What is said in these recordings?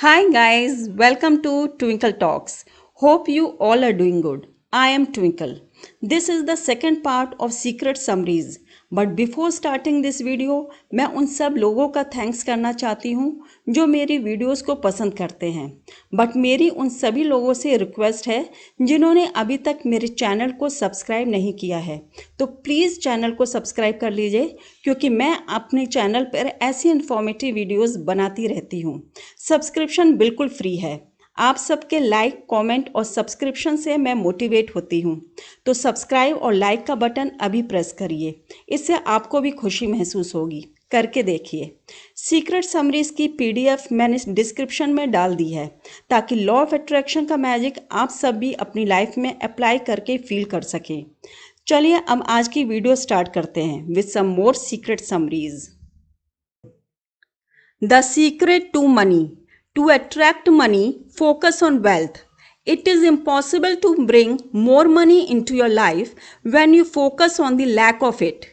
Hi guys, welcome to Twinkle Talks. Hope you all are doing good. I am Twinkle. This is the second part of Secret Summaries. But before starting this video, मैं उन सब लोगों का thanks करना चाहती हूँ जो मेरी वीडियोस को पसंद करते हैं। बट मेरी उन सभी लोगों से रिक्वेस्ट है जिन्होंने अभी तक मेरे चैनल को सब्सक्राइब नहीं किया है, तो प्लीज़ चैनल को सब्सक्राइब कर लीजिए क्योंकि मैं अपने चैनल पर ऐसी इन्फॉर्मेटिव वीडियोस बनाती रहती हूँ। सब्सक्रिप्शन बिल्कुल फ्री है। आप सबके लाइक, कमेंट और सब्सक्रिप्शन से मैं मोटिवेट होती हूँ, तो सब्सक्राइब और लाइक का बटन अभी प्रेस करिए। इससे आपको भी खुशी महसूस होगी। करके देखिए। सीक्रेट समरीज की पीडीएफ मैंने डिस्क्रिप्शन में डाल दी है ताकि लॉ ऑफ अट्रैक्शन का मैजिक आप सब भी अपनी लाइफ में अप्लाई करके फील कर सकें। चलिए अब आज की वीडियो स्टार्ट करते हैं with some more secret summaries. The secret to money. To attract money, focus on wealth. It is impossible to bring more money into your life when you focus on the lack of it.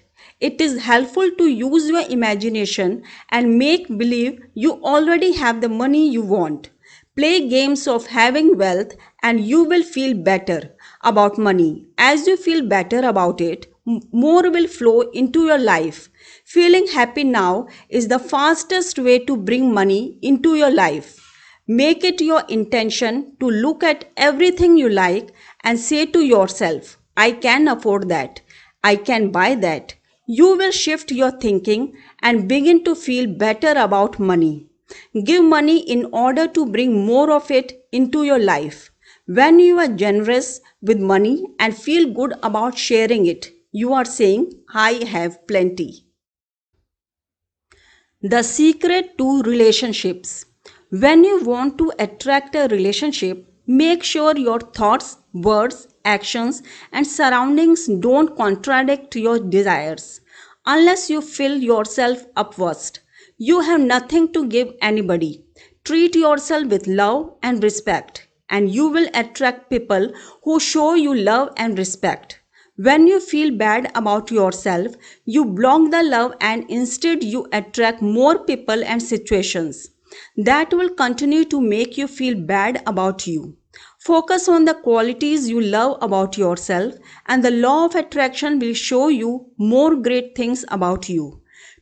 It is helpful to use your imagination and make believe you already have the money you want. Play games of having wealth and you will feel better about money. As you feel better about it, more will flow into your life. Feeling happy now is the fastest way to bring money into your life. Make it your intention to look at everything you like and say to yourself, I can afford that. I can buy that. You will shift your thinking and begin to feel better about money. Give money in order to bring more of it into your life. When you are generous with money and feel good about sharing it, you are saying, I have plenty. The secret to relationships. When you want to attract a relationship, make sure your thoughts, words, actions, and surroundings don't contradict your desires. Unless you fill yourself up first, you have nothing to give anybody. Treat yourself with love and respect, and you will attract people who show you love and respect. When you feel bad about yourself, you block the love and instead you attract more people and situations that will continue to make you feel bad about you. Focus on the qualities you love about yourself and the law of attraction will show you more great things about you.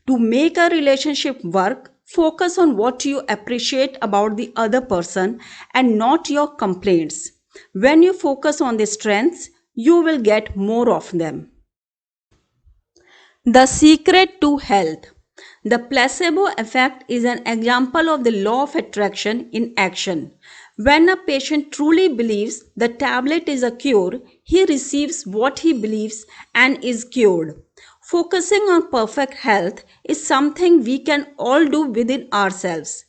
To make a relationship work, focus on what you appreciate about the other person and not your complaints. When you focus on the strengths, you will get more of them. The secret to health. The placebo effect is an example of the law of attraction in action. When a patient truly believes the tablet is a cure, he receives what he believes and is cured. Focusing on perfect health is something we can all do within ourselves,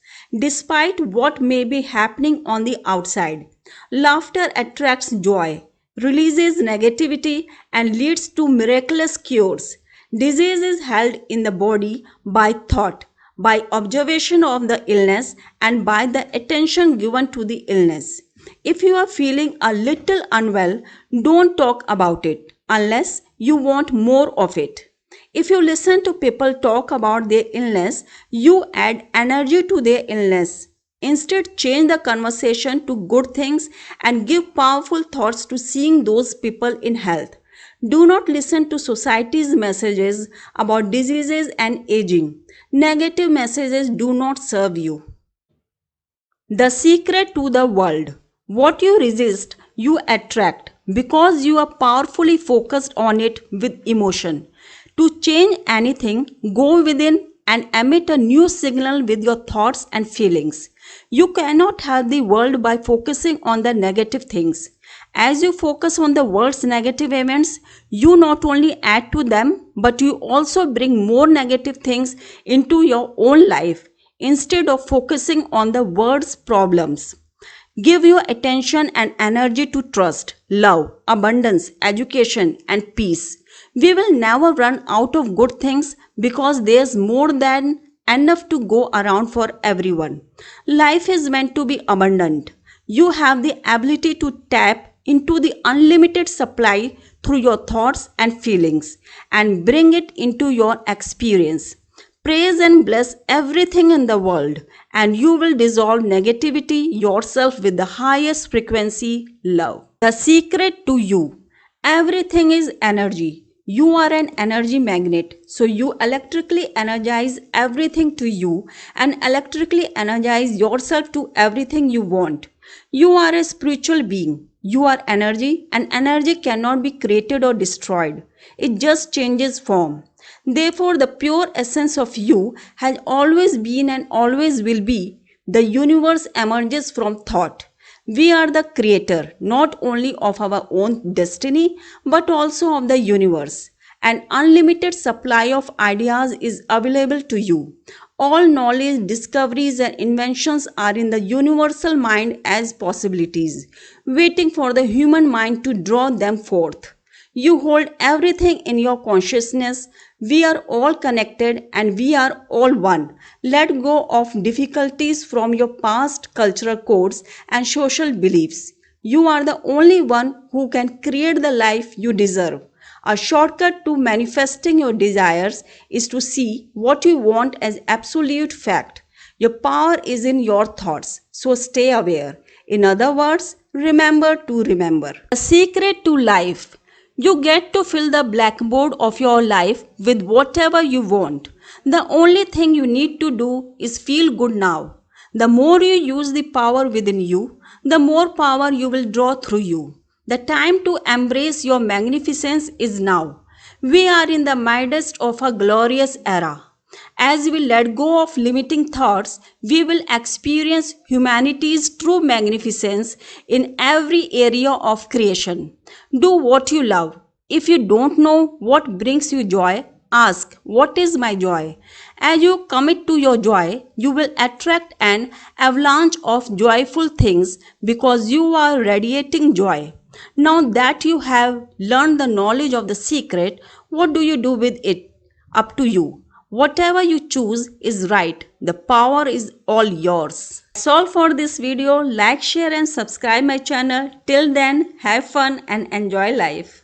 despite what may be happening on the outside. Laughter attracts joy, releases negativity, and leads to miraculous cures. Disease is held in the body by thought, by observation of the illness, and by the attention given to the illness. If you are feeling a little unwell, don't talk about it unless you want more of it. If you listen to people talk about their illness, you add energy to their illness. Instead, change the conversation to good things and give powerful thoughts to seeing those people in health. Do not listen to society's messages about diseases and aging. Negative messages do not serve you. The secret to the world. What you resist, you attract because you are powerfully focused on it with emotion. To change anything, go within and emit a new signal with your thoughts and feelings. You cannot help the world by focusing on the negative things. As you focus on the world's negative events, you not only add to them, but you also bring more negative things into your own life instead of focusing on the world's problems. Give your attention and energy to trust, love, abundance, education, and peace. We will never run out of good things because there's more than enough to go around for everyone. Life is meant to be abundant. You have the ability to tap into the unlimited supply through your thoughts and feelings and bring it into your experience. Praise and bless everything in the world, and you will dissolve negativity yourself with the highest frequency love. The secret to you: everything is energy. You are an energy magnet, so you electrically energize everything to you and electrically energize yourself to everything you want. You are a spiritual being. You are energy, and energy cannot be created or destroyed. It just changes form. Therefore, the pure essence of you has always been and always will be. The universe emerges from thought. We are the creator not only of our own destiny but also of the universe. An unlimited supply of ideas is available to you. All knowledge, discoveries, and inventions are in the universal mind as possibilities, waiting for the human mind to draw them forth. You hold everything in your consciousness. We are all connected and we are all one. Let go of difficulties from your past cultural codes and social beliefs. You are the only one who can create the life you deserve. A shortcut to manifesting your desires is to see what you want as absolute fact. Your power is in your thoughts, so stay aware. In other words, remember to remember. The secret to life: you get to fill the blackboard of your life with whatever you want. The only thing you need to do is feel good now. The more you use the power within you, the more power you will draw through you. The time to embrace your magnificence is now. We are in the midst of a glorious era. As we let go of limiting thoughts, we will experience humanity's true magnificence in every area of creation. Do what you love. If you don't know what brings you joy, ask, "What is my joy?" As you commit to your joy, you will attract an avalanche of joyful things because you are radiating joy. Now that you have learned the knowledge of the secret, what do you do with it? Up to you. Whatever you choose is right. The power is all yours. That's all for this video. Like, share and subscribe my channel. Till then, have fun and enjoy life.